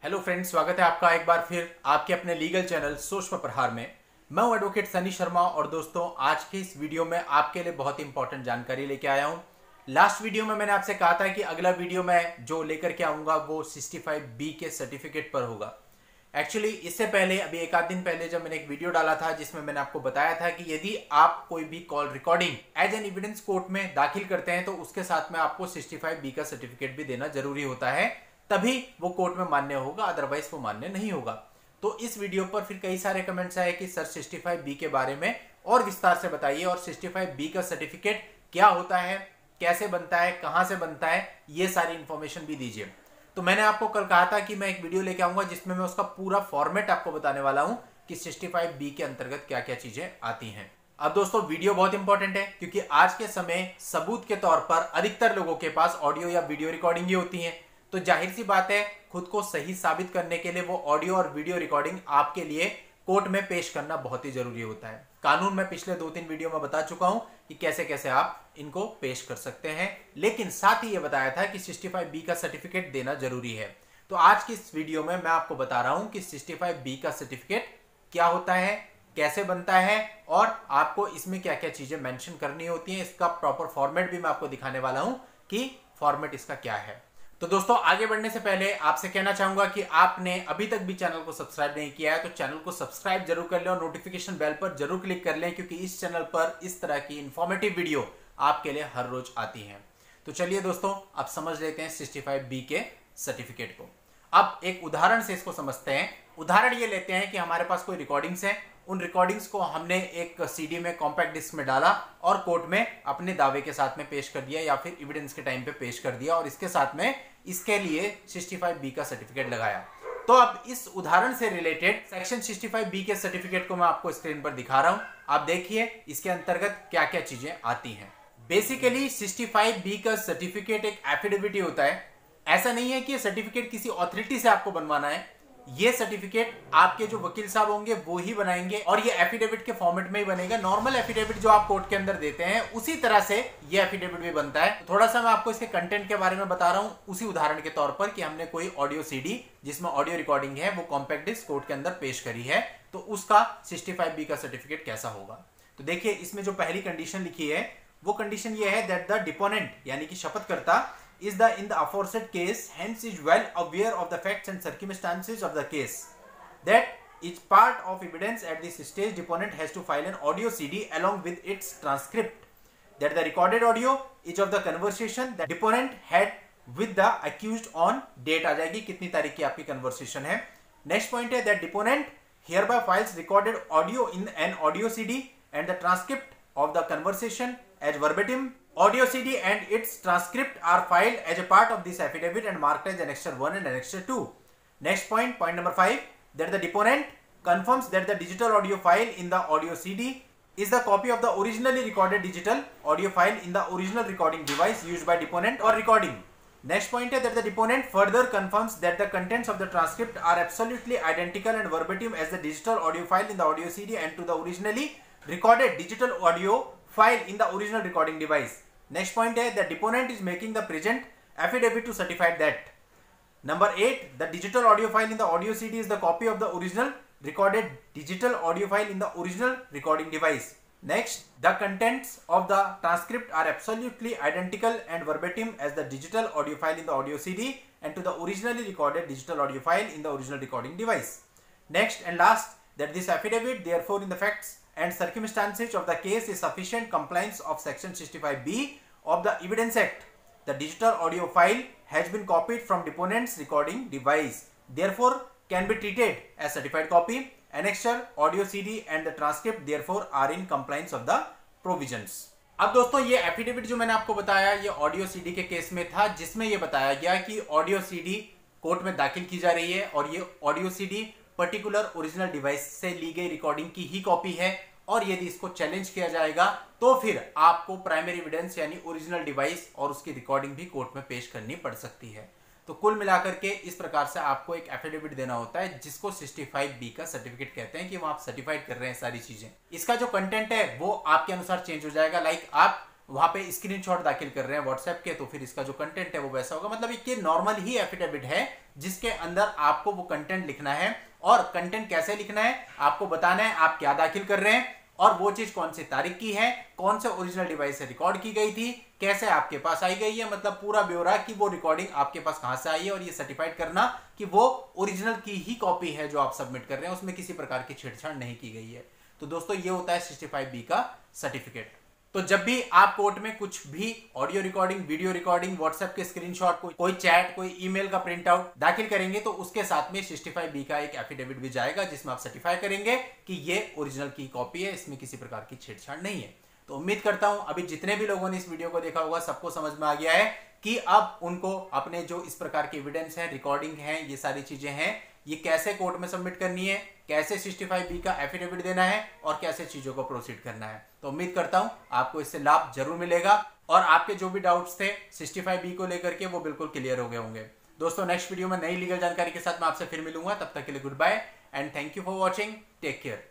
Hello friends, स्वागत है आपका एक बार फिर आपके अपने लीगल चैनल सोच पर प्रहार में। मैं हूं एडवोकेट सनी शर्मा और दोस्तों आज के इस वीडियो में आपके लिए बहुत इंपॉर्टेंट जानकारी लेके आया हूं। लास्ट वीडियो में मैंने आपसे कहा था कि अगला वीडियो मैं जो लेकर के आऊंगा वो 65B के सर्टिफिकेट पर होगा। एक्चुअली इससे पहले अभी एक आध दिन पहले जब मैंने एक वीडियो डाला था जिसमें मैंने आपको बताया था कि यदि आप कोई भी call recording as an evidence court में दाखिल करते हैं तो उसके साथ में आपको 65B का सर्टिफिकेट भी देना जरूरी होता है, तभी वो कोर्ट में मान्य होगा, अदरवाइज वो मान्य नहीं होगा। तो इस वीडियो पर फिर कई सारे कमेंट्स आए कि सर 65B के बारे में और विस्तार से बताइए और 65B का सर्टिफिकेट क्या होता है, कैसे बनता है, कहां से बनता है, ये सारी इंफॉर्मेशन भी दीजिए। तो मैंने आपको कल कहा था कि मैं एक वीडियो लेके आऊंगा जिसमें मैं उसका पूरा फॉर्मेट आपको बताने वाला हूं कि 65B के अंतर्गत क्या क्या चीजें आती हैं। अब दोस्तों वीडियो बहुत इंपॉर्टेंट है क्योंकि आज के समय सबूत के तौर पर अधिकतर लोगों के पास ऑडियो या वीडियो रिकॉर्डिंग ही होती है। तो जाहिर सी बात है खुद को सही साबित करने के लिए वो ऑडियो और वीडियो रिकॉर्डिंग आपके लिए कोर्ट में पेश करना बहुत ही जरूरी होता है। कानून में पिछले 2-3 वीडियो में बता चुका हूं कि कैसे कैसे आप इनको पेश कर सकते हैं, लेकिन साथ ही ये बताया था कि 65B का सर्टिफिकेट देना जरूरी है। तो आज की इस वीडियो में मैं आपको बता रहा हूं कि 65B का सर्टिफिकेट क्या होता है, कैसे बनता है और आपको इसमें क्या क्या चीजें मेंशन करनी होती हैं। इसका प्रॉपर फॉर्मेट भी मैं आपको दिखाने वाला हूं कि फॉर्मेट इसका क्या है। तो दोस्तों आगे बढ़ने से पहले आपसे कहना चाहूंगा कि आपने अभी तक भी चैनल को सब्सक्राइब नहीं किया है तो चैनल को सब्सक्राइब जरूर कर लें और नोटिफिकेशन बेल पर जरूर क्लिक कर लें, क्योंकि इस चैनल पर इस तरह की इंफॉर्मेटिव वीडियो आपके लिए हर रोज आती हैं। तो चलिए दोस्तों अब समझ लेते हैं 65B के सर्टिफिकेट को। अब एक उदाहरण से इसको समझते हैं। उदाहरण ये लेते हैं कि हमारे पास कोई रिकॉर्डिंग्स है, उन रिकॉर्डिंग्स को हमने एक सीडी में कॉम्पैक्ट डिस्क में डाला और कोर्ट में अपने दावे के साथ में पेश कर दिया या फिर एविडेंस के टाइम पे पेश कर दिया और इसके साथ में इसके लिए 65B का सर्टिफिकेट लगाया। तो अब इस उदाहरण से रिलेटेड सेक्शन 65B के सर्टिफिकेट को मैं आपको स्क्रीन पर दिखा रहा हूं। आप देखिए इसके अंतर्गत क्या क्या चीजें आती हैं। बेसिकली 65B का सर्टिफिकेट एक एफिडेविट होता है। ऐसा नहीं है कि ये सर्टिफिकेट किसी अथॉरिटी से आपको बनवाना है, ये सर्टिफिकेट आपके जो वकील साहब होंगे वो ही बनाएंगे और ये एफिडेविट के फॉर्मेट में ही बनेगा। नॉर्मल एफिडेविट जो आप कोर्ट के अंदर देते हैं उसी तरह से ये एफिडेविट भी बनता है। तो थोड़ा सा मैं आपको इसके कंटेंट के बारे में बता रहा हूं उसी उदाहरण के तौर पर कि हमने कोई ऑडियो सीडी जिसमें ऑडियो रिकॉर्डिंग है वो कॉम्पैक्ट डिस्क कोर्ट के अंदर पेश करी है, तो उसका 65B का सर्टिफिकेट कैसा होगा। तो देखिए इसमें जो पहली कंडीशन लिखी है वो कंडीशन ये है दैट द डिपोनेंट यानी कि शपथकर्ता is the in the aforesaid case hence is well aware of the facts and circumstances of the case, that each part of evidence at this stage deponent has to file an audio CD along with its transcript, that the recorded audio is of the conversation that deponent had with the accused on date। आ जाएगी कितनी तारीख की आपकी conversation है। Next point है that deponent hereby files recorded audio in an audio CD and the transcript of the conversation as verbatim। Audio CD and its transcript are filed as a part of this affidavit and marked as Annexure 1 and Annexure 2. Next point, point number 5, that the deponent confirms that the digital audio file in the audio CD is the copy of the originally recorded digital audio file in the original recording device used by deponent or recording. Next point is that the deponent further confirms that the contents of the transcript are absolutely identical and verbatim as the digital audio file in the audio CD and to the originally recorded digital audio file in the original recording device. Next point is that deponent is making the present affidavit to certify that. Number 8, the digital audio file in the audio CD is the copy of the original recorded digital audio file in the original recording device. Next, the contents of the transcript are absolutely identical and verbatim as the digital audio file in the audio CD and to the originally recorded digital audio file in the original recording device. Next and last, that this affidavit therefore in the facts and circumstances of the case is sufficient compliance of section 65B of the Evidence Act. The digital audio file has been copied from deponent's recording device, therefore can be treated as certified copy. Annexure, audio CD and the transcript therefore are in compliance of the provisions. अब दोस्तों ये affidavit जो मैंने आपको बताया ये audio CD के case में था, जिसमें ये बताया गया कि ऑडियो सीडी कोर्ट में दाखिल की जा रही है और ये audio CD particular original device से ली गई रिकॉर्डिंग की ही कॉपी है और यदि इसको चैलेंज किया जाएगा तो फिर आपको प्राइमरी एविडेंस यानी ओरिजिनल डिवाइस और उसकी रिकॉर्डिंग भी कोर्ट में पेश करनी पड़ सकती है। तो कुल मिलाकर के इस प्रकार से आपको एक एफिडेविट देना होता है जिसको 65B का सर्टिफिकेट कहते हैं कि वो आप सर्टिफाइड कर रहे हैं सारी चीजें। इसका जो कंटेंट है वो आपके अनुसार चेंज हो जाएगा। लाइक आप वहां पे स्क्रीनशॉट दाखिल कर रहे हैं व्हाट्सएप के, तो फिर इसका जो कंटेंट है वो वैसा होगा। मतलब ये नॉर्मल ही एफिडेविट है जिसके अंदर आपको वो कंटेंट लिखना है, और कंटेंट कैसे लिखना है आपको बताना है, आप क्या दाखिल कर रहे हैं और वो चीज कौन सी तारीख की है, कौन से ओरिजिनल डिवाइस से रिकॉर्ड की गई थी, कैसे आपके पास आई गई है, मतलब पूरा ब्यौरा कि वो रिकॉर्डिंग आपके पास कहां से आई है, और ये सर्टिफाइड करना कि वो ओरिजिनल की ही कॉपी है जो आप सबमिट कर रहे हैं, उसमें किसी प्रकार की छेड़छाड़ नहीं की गई है। तो दोस्तों ये होता है 65B का सर्टिफिकेट। तो जब भी आप कोर्ट में कुछ भी audio recording, video recording, WhatsApp के स्क्रीनशॉट, कोई चैट, कोई ईमेल का प्रिंट आउट दाखिल करेंगे तो उसके साथ में 65B का एक एफिडेविट भी जाएगा जिसमें आप सर्टिफाई करेंगे कि ये ओरिजिनल की कॉपी है, इसमें किसी प्रकार की छेड़छाड़ नहीं है। तो उम्मीद करता हूं अभी जितने भी लोगों ने इस वीडियो को देखा होगा सबको समझ में आ गया है कि अब उनको अपने जो इस प्रकार के एविडेंस है, रिकॉर्डिंग है, ये सारी चीजें हैं, ये कैसे कोर्ट में सबमिट करनी है, कैसे 65B का एफिडेविट देना है और कैसे चीजों को प्रोसीड करना है। तो उम्मीद करता हूं आपको इससे लाभ जरूर मिलेगा और आपके जो भी डाउट्स थे 65B को लेकर के वो बिल्कुल क्लियर हो गए होंगे। दोस्तों नेक्स्ट वीडियो में नई लीगल जानकारी के साथ मैं आपसे फिर मिलूंगा, तब तक के लिए goodbye and thank you for watching, take care.